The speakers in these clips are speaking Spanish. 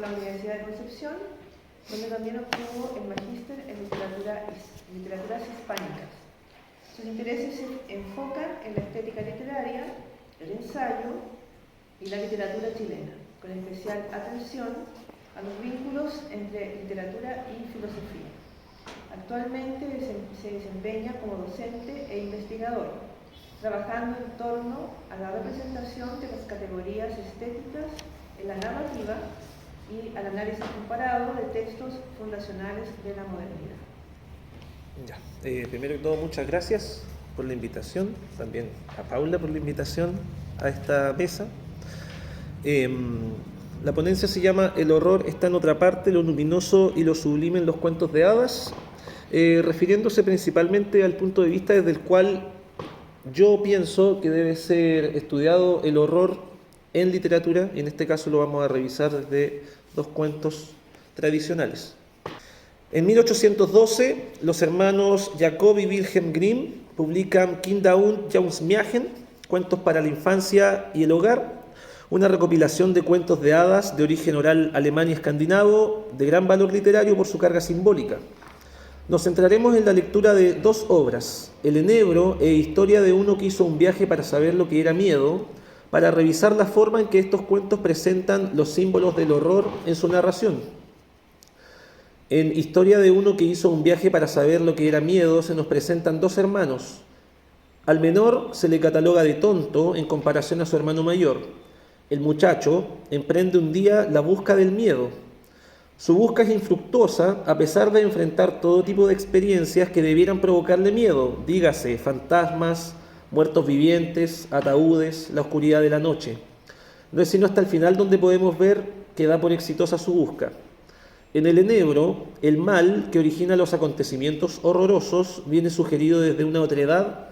la Universidad de Concepción, donde también obtuvo el magíster en literaturas hispánicas. Sus intereses se enfocan en la estética literaria, el ensayo y la literatura chilena, con especial atención a los vínculos entre literatura y filosofía. Actualmente se desempeña como docente e investigador, trabajando en torno a la representación de las categorías estéticas en la narrativa y al análisis comparado de textos fundacionales de la modernidad. Ya. Primero que todo, muchas gracias por la invitación, también a Paula por la invitación a esta mesa. La ponencia se llama El horror está en otra parte, lo luminoso y lo sublime en los cuentos de hadas, refiriéndose principalmente al punto de vista desde el cual yo pienso que debe ser estudiado el horror en literatura, y en este caso lo vamos a revisar desde dos cuentos tradicionales. En 1812, los hermanos Jacob y Wilhelm Grimm publican Kinder und Jungsmärchen, cuentos para la infancia y el hogar, una recopilación de cuentos de hadas de origen oral alemán y escandinavo, de gran valor literario por su carga simbólica. Nos centraremos en la lectura de dos obras, El Enebro e Historia de uno que hizo un viaje para saber lo que era miedo, para revisar la forma en que estos cuentos presentan los símbolos del horror en su narración. En Historia de uno que hizo un viaje para saber lo que era miedo se nos presentan dos hermanos. Al menor se le cataloga de tonto en comparación a su hermano mayor. El muchacho emprende un día la busca del miedo. Su busca es infructuosa a pesar de enfrentar todo tipo de experiencias que debieran provocarle miedo, dígase fantasmas, muertos vivientes, ataúdes, la oscuridad de la noche. No es sino hasta el final donde podemos ver que da por exitosa su busca. En El Enebro, el mal que origina los acontecimientos horrorosos viene sugerido desde una otredad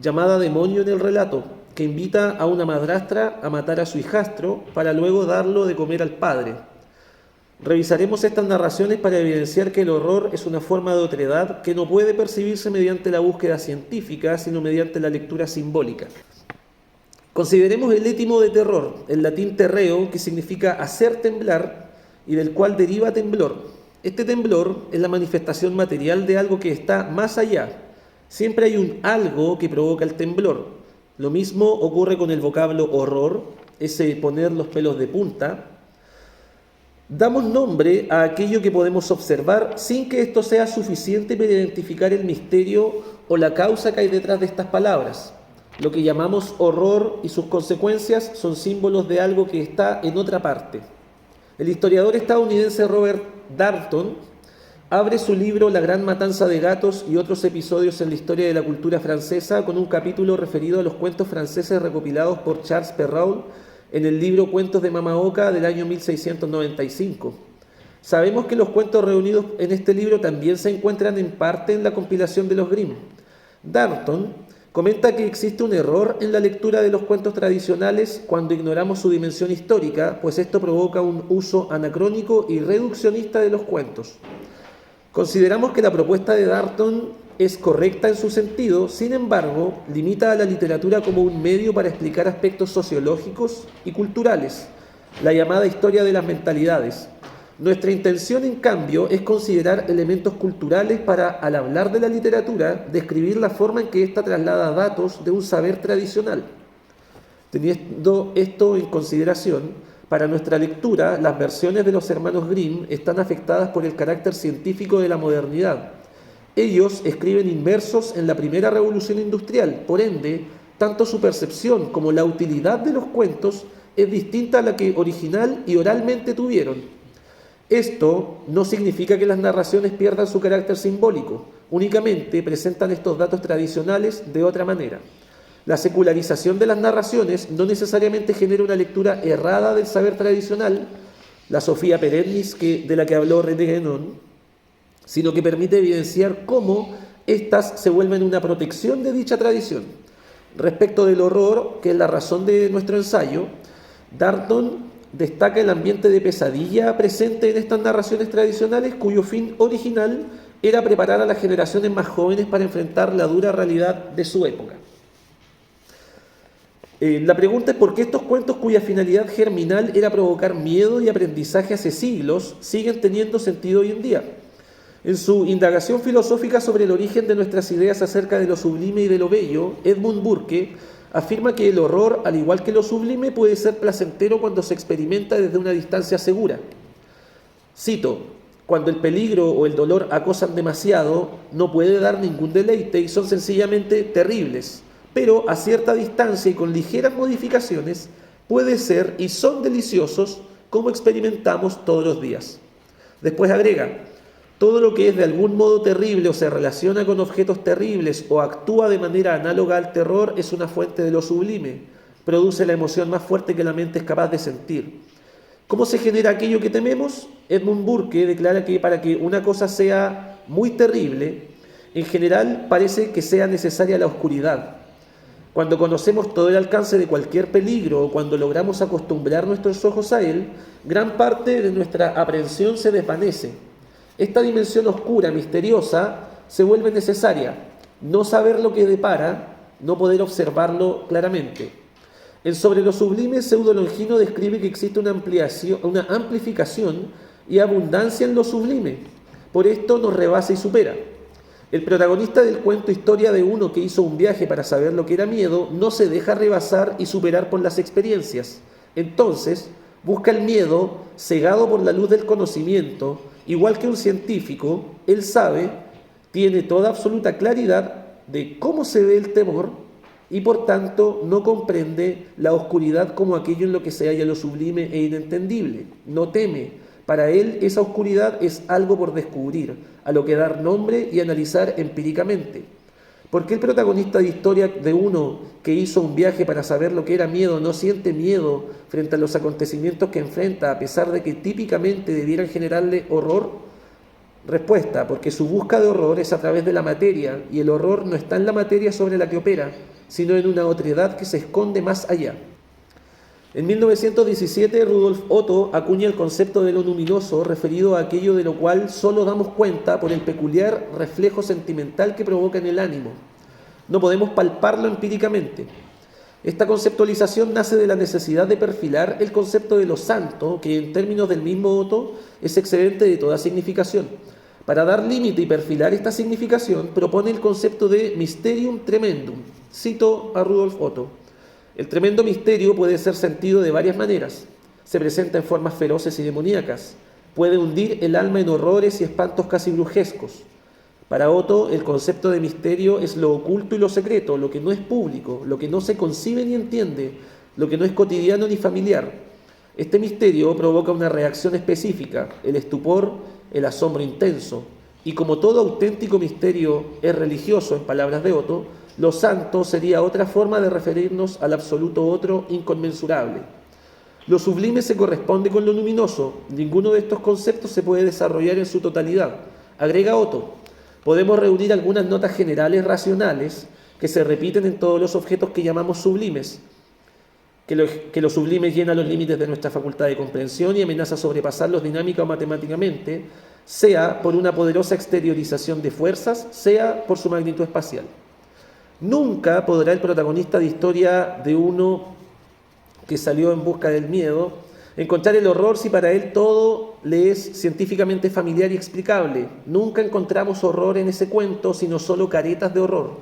llamada demonio en el relato, que invita a una madrastra a matar a su hijastro para luego darlo de comer al padre. Revisaremos estas narraciones para evidenciar que el horror es una forma de otredad que no puede percibirse mediante la búsqueda científica, sino mediante la lectura simbólica. Consideremos el étimo de terror, el latín terreo, que significa hacer temblar y del cual deriva temblor. Este temblor es la manifestación material de algo que está más allá. Siempre hay un algo que provoca el temblor. Lo mismo ocurre con el vocablo horror, ese poner los pelos de punta. Damos nombre a aquello que podemos observar sin que esto sea suficiente para identificar el misterio o la causa que hay detrás de estas palabras. Lo que llamamos horror y sus consecuencias son símbolos de algo que está en otra parte. El historiador estadounidense Robert Darnton abre su libro La gran matanza de gatos y otros episodios en la historia de la cultura francesa con un capítulo referido a los cuentos franceses recopilados por Charles Perrault en el libro Cuentos de Mama Oca del año 1695. Sabemos que los cuentos reunidos en este libro también se encuentran en parte en la compilación de los Grimm. Darnton comenta que existe un error en la lectura de los cuentos tradicionales cuando ignoramos su dimensión histórica, pues esto provoca un uso anacrónico y reduccionista de los cuentos. Consideramos que la propuesta de Darnton es correcta en su sentido, sin embargo, limita a la literatura como un medio para explicar aspectos sociológicos y culturales, la llamada historia de las mentalidades. Nuestra intención, en cambio, es considerar elementos culturales para, al hablar de la literatura, describir la forma en que ésta traslada datos de un saber tradicional. Teniendo esto en consideración, para nuestra lectura, las versiones de los hermanos Grimm están afectadas por el carácter científico de la modernidad. Ellos escriben inmersos en la primera revolución industrial, por ende, tanto su percepción como la utilidad de los cuentos es distinta a la que original y oralmente tuvieron. Esto no significa que las narraciones pierdan su carácter simbólico, únicamente presentan estos datos tradicionales de otra manera. La secularización de las narraciones no necesariamente genera una lectura errada del saber tradicional, la Sofía perennis de la que habló René Guénon, sino que permite evidenciar cómo éstas se vuelven una protección de dicha tradición. Respecto del horror, que es la razón de nuestro ensayo, Darnton destaca el ambiente de pesadilla presente en estas narraciones tradicionales, cuyo fin original era preparar a las generaciones más jóvenes para enfrentar la dura realidad de su época. La pregunta es por qué estos cuentos cuya finalidad germinal era provocar miedo y aprendizaje hace siglos siguen teniendo sentido hoy en día. En su indagación filosófica sobre el origen de nuestras ideas acerca de lo sublime y de lo bello, Edmund Burke afirma que el horror, al igual que lo sublime, puede ser placentero cuando se experimenta desde una distancia segura. Cito: cuando el peligro o el dolor acosan demasiado, no puede dar ningún deleite y son sencillamente terribles, pero a cierta distancia y con ligeras modificaciones puede ser y son deliciosos como experimentamos todos los días. Después agrega: todo lo que es de algún modo terrible o se relaciona con objetos terribles o actúa de manera análoga al terror es una fuente de lo sublime, produce la emoción más fuerte que la mente es capaz de sentir. ¿Cómo se genera aquello que tememos? Edmund Burke declara que para que una cosa sea muy terrible, en general parece que sea necesaria la oscuridad. Cuando conocemos todo el alcance de cualquier peligro o cuando logramos acostumbrar nuestros ojos a él, gran parte de nuestra aprehensión se desvanece. Esta dimensión oscura, misteriosa, se vuelve necesaria. No saber lo que depara, no poder observarlo claramente. En Sobre lo sublime, Pseudolongino describe que existe una amplificación y abundancia en lo sublime. Por esto nos rebasa y supera. El protagonista del cuento Historia de uno que hizo un viaje para saber lo que era miedo no se deja rebasar y superar por las experiencias. Entonces, busca el miedo cegado por la luz del conocimiento. Igual que un científico, él sabe, tiene toda absoluta claridad de cómo se ve el temor y por tanto no comprende la oscuridad como aquello en lo que se halla lo sublime e inentendible. No teme. Para él esa oscuridad es algo por descubrir, a lo que dar nombre y analizar empíricamente. ¿Por qué el protagonista de Historia de uno que hizo un viaje para saber lo que era miedo no siente miedo frente a los acontecimientos que enfrenta, a pesar de que típicamente debieran generarle horror? Respuesta: porque su busca de horror es a través de la materia, y el horror no está en la materia sobre la que opera, sino en una otredad que se esconde más allá. En 1917, Rudolf Otto acuña el concepto de lo luminoso, referido a aquello de lo cual solo damos cuenta por el peculiar reflejo sentimental que provoca en el ánimo. No podemos palparlo empíricamente. Esta conceptualización nace de la necesidad de perfilar el concepto de lo santo, que en términos del mismo Otto es excedente de toda significación. Para dar límite y perfilar esta significación, propone el concepto de mysterium tremendum. Cito a Rudolf Otto: el tremendo misterio puede ser sentido de varias maneras. Se presenta en formas feroces y demoníacas. Puede hundir el alma en horrores y espantos casi brujescos. Para Otto, el concepto de misterio es lo oculto y lo secreto, lo que no es público, lo que no se concibe ni entiende, lo que no es cotidiano ni familiar. Este misterio provoca una reacción específica, el estupor, el asombro intenso. Y como todo auténtico misterio es religioso, en palabras de Otto, lo santo sería otra forma de referirnos al absoluto otro inconmensurable. Lo sublime se corresponde con lo luminoso. Ninguno de estos conceptos se puede desarrollar en su totalidad. Agrega Otto: podemos reunir algunas notas generales racionales que se repiten en todos los objetos que llamamos sublimes, que lo sublime llena los límites de nuestra facultad de comprensión y amenaza sobrepasarlos dinámica o matemáticamente, sea por una poderosa exteriorización de fuerzas, sea por su magnitud espacial. Nunca podrá el protagonista de Historia de uno que salió en busca del miedo encontrar el horror si para él todo le es científicamente familiar y explicable. Nunca encontramos horror en ese cuento, sino solo caretas de horror.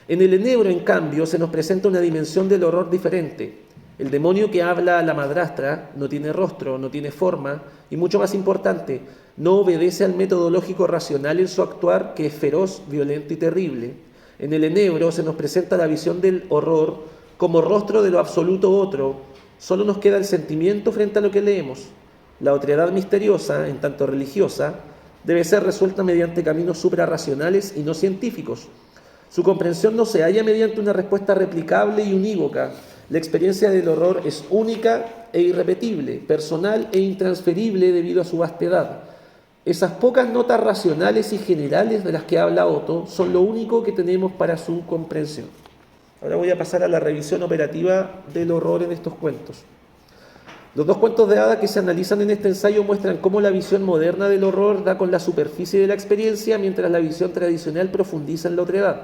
En el enebro, en cambio, se nos presenta una dimensión del horror diferente. El demonio que habla a la madrastra no tiene rostro, no tiene forma y, mucho más importante, no obedece al método lógico racional en su actuar, que es feroz, violento y terrible. En el enebro se nos presenta la visión del horror como rostro de lo absoluto otro. Solo nos queda el sentimiento frente a lo que leemos. La otredad misteriosa, en tanto religiosa, debe ser resuelta mediante caminos suprarracionales y no científicos. Su comprensión no se halla mediante una respuesta replicable y unívoca. La experiencia del horror es única e irrepetible, personal e intransferible debido a su vastedad. Esas pocas notas racionales y generales de las que habla Otto son lo único que tenemos para su comprensión. Ahora voy a pasar a la revisión operativa del horror en estos cuentos. Los dos cuentos de hadas que se analizan en este ensayo muestran cómo la visión moderna del horror da con la superficie de la experiencia, mientras la visión tradicional profundiza en la otredad.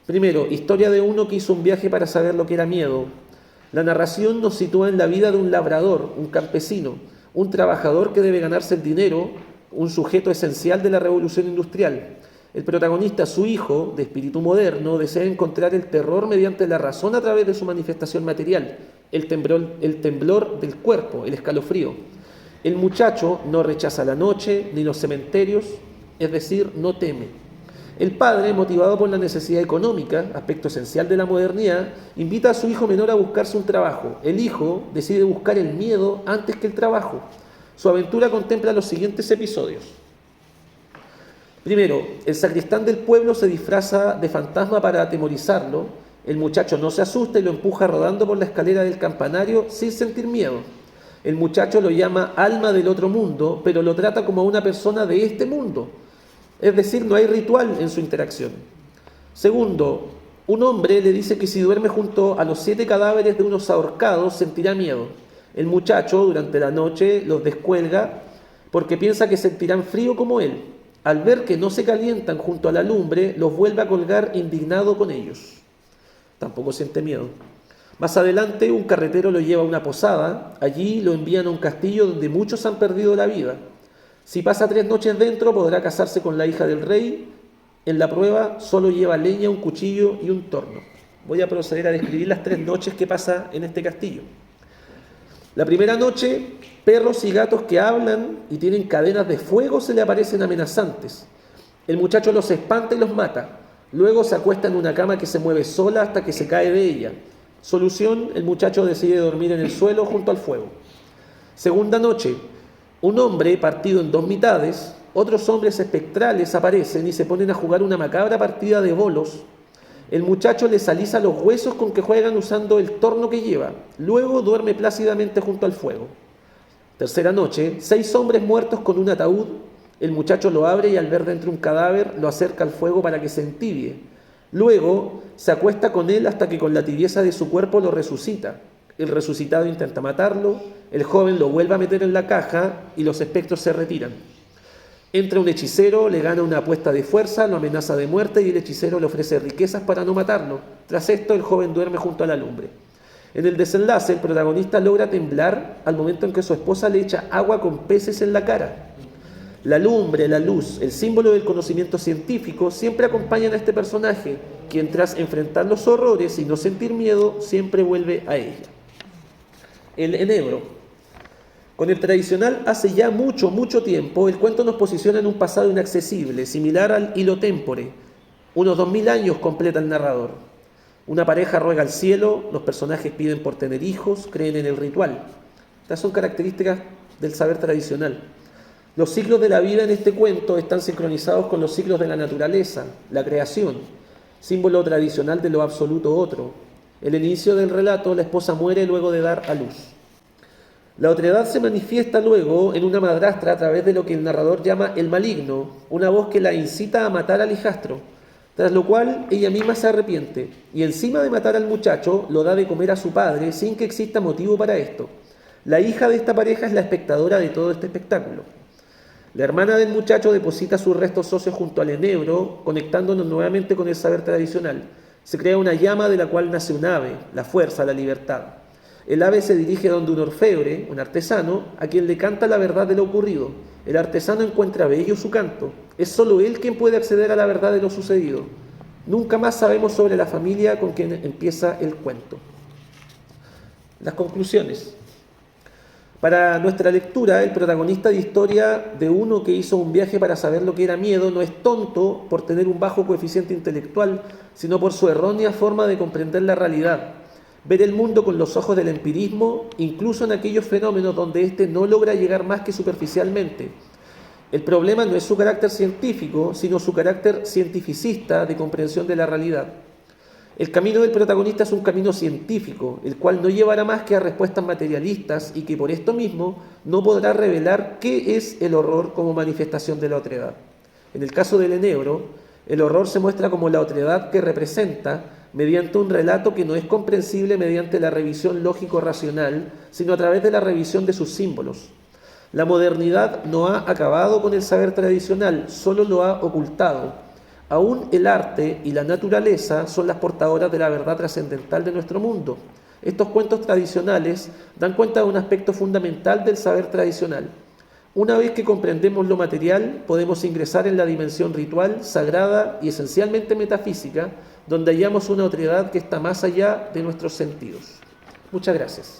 Primero, historia de uno que hizo un viaje para saber lo que era miedo. La narración nos sitúa en la vida de un labrador, un campesino, un trabajador que debe ganarse el dinero, un sujeto esencial de la revolución industrial. El protagonista, su hijo, de espíritu moderno, desea encontrar el terror mediante la razón a través de su manifestación material, el temblor del cuerpo, el escalofrío. El muchacho no rechaza la noche ni los cementerios, es decir, no teme. El padre, motivado por la necesidad económica, aspecto esencial de la modernidad, invita a su hijo menor a buscarse un trabajo. El hijo decide buscar el miedo antes que el trabajo. Su aventura contempla los siguientes episodios. Primero, el sacristán del pueblo se disfraza de fantasma para atemorizarlo. El muchacho no se asusta y lo empuja rodando por la escalera del campanario sin sentir miedo. El muchacho lo llama alma del otro mundo, pero lo trata como a una persona de este mundo. Es decir, no hay ritual en su interacción. Segundo, un hombre le dice que si duerme junto a los 7 cadáveres de unos ahorcados sentirá miedo. El muchacho durante la noche los descuelga porque piensa que sentirán frío como él. Al ver que no se calientan junto a la lumbre, los vuelve a colgar indignado con ellos. Tampoco siente miedo. Más adelante, un carretero lo lleva a una posada. Allí lo envían a un castillo donde muchos han perdido la vida. Si pasa 3 noches dentro, podrá casarse con la hija del rey. En la prueba solo lleva leña, un cuchillo y un torno. Voy a proceder a describir las 3 noches que pasa en este castillo. La primera noche, perros y gatos que hablan y tienen cadenas de fuego se le aparecen amenazantes. El muchacho los espanta y los mata. Luego se acuesta en una cama que se mueve sola hasta que se cae de ella. Solución, el muchacho decide dormir en el suelo junto al fuego. Segunda noche, un hombre partido en 2 mitades, otros hombres espectrales aparecen y se ponen a jugar una macabra partida de bolos. El muchacho les alisa los huesos con que juegan usando el torno que lleva. Luego duerme plácidamente junto al fuego. Tercera noche, 6 hombres muertos con un ataúd. El muchacho lo abre y al ver dentro un cadáver lo acerca al fuego para que se entibie. Luego se acuesta con él hasta que con la tibieza de su cuerpo lo resucita. El resucitado intenta matarlo, el joven lo vuelve a meter en la caja y los espectros se retiran. Entra un hechicero, le gana una apuesta de fuerza, lo amenaza de muerte y el hechicero le ofrece riquezas para no matarlo. Tras esto, el joven duerme junto a la lumbre. En el desenlace, el protagonista logra temblar al momento en que su esposa le echa agua con peces en la cara. La lumbre, la luz, el símbolo del conocimiento científico, siempre acompañan a este personaje, quien tras enfrentar los horrores y no sentir miedo, siempre vuelve a ella. El enebro. Con el tradicional hace ya mucho, mucho tiempo, el cuento nos posiciona en un pasado inaccesible, similar al hilo témpore. Unos 2000 años completa el narrador. Una pareja ruega al cielo, los personajes piden por tener hijos, creen en el ritual. Estas son características del saber tradicional. Los ciclos de la vida en este cuento están sincronizados con los ciclos de la naturaleza, la creación, símbolo tradicional de lo absoluto otro. En el inicio del relato, la esposa muere luego de dar a luz. La otredad se manifiesta luego en una madrastra a través de lo que el narrador llama el maligno, una voz que la incita a matar al hijastro, tras lo cual ella misma se arrepiente y encima de matar al muchacho lo da de comer a su padre sin que exista motivo para esto. La hija de esta pareja es la espectadora de todo este espectáculo. La hermana del muchacho deposita sus restos óseos junto al enebro, conectándonos nuevamente con el saber tradicional. Se crea una llama de la cual nace un ave, la fuerza, la libertad. El ave se dirige donde un orfebre, un artesano, a quien le canta la verdad de lo ocurrido. El artesano encuentra bello su canto. Es solo él quien puede acceder a la verdad de lo sucedido. Nunca más sabemos sobre la familia con quien empieza el cuento. Las conclusiones. Para nuestra lectura, el protagonista de historia de uno que hizo un viaje para saber lo que era miedo no es tonto por tener un bajo coeficiente intelectual, sino por su errónea forma de comprender la realidad. Ver el mundo con los ojos del empirismo, incluso en aquellos fenómenos donde éste no logra llegar más que superficialmente. El problema no es su carácter científico, sino su carácter cientificista de comprensión de la realidad. El camino del protagonista es un camino científico, el cual no llevará más que a respuestas materialistas y que por esto mismo no podrá revelar qué es el horror como manifestación de la otredad. En el caso del enebro, el horror se muestra como la otredad que representa mediante un relato que no es comprensible mediante la revisión lógico-racional, sino a través de la revisión de sus símbolos. La modernidad no ha acabado con el saber tradicional, solo lo ha ocultado. Aún el arte y la naturaleza son las portadoras de la verdad trascendental de nuestro mundo. Estos cuentos tradicionales dan cuenta de un aspecto fundamental del saber tradicional. Una vez que comprendemos lo material, podemos ingresar en la dimensión ritual, sagrada y esencialmente metafísica, donde hallamos una otredad que está más allá de nuestros sentidos. Muchas gracias.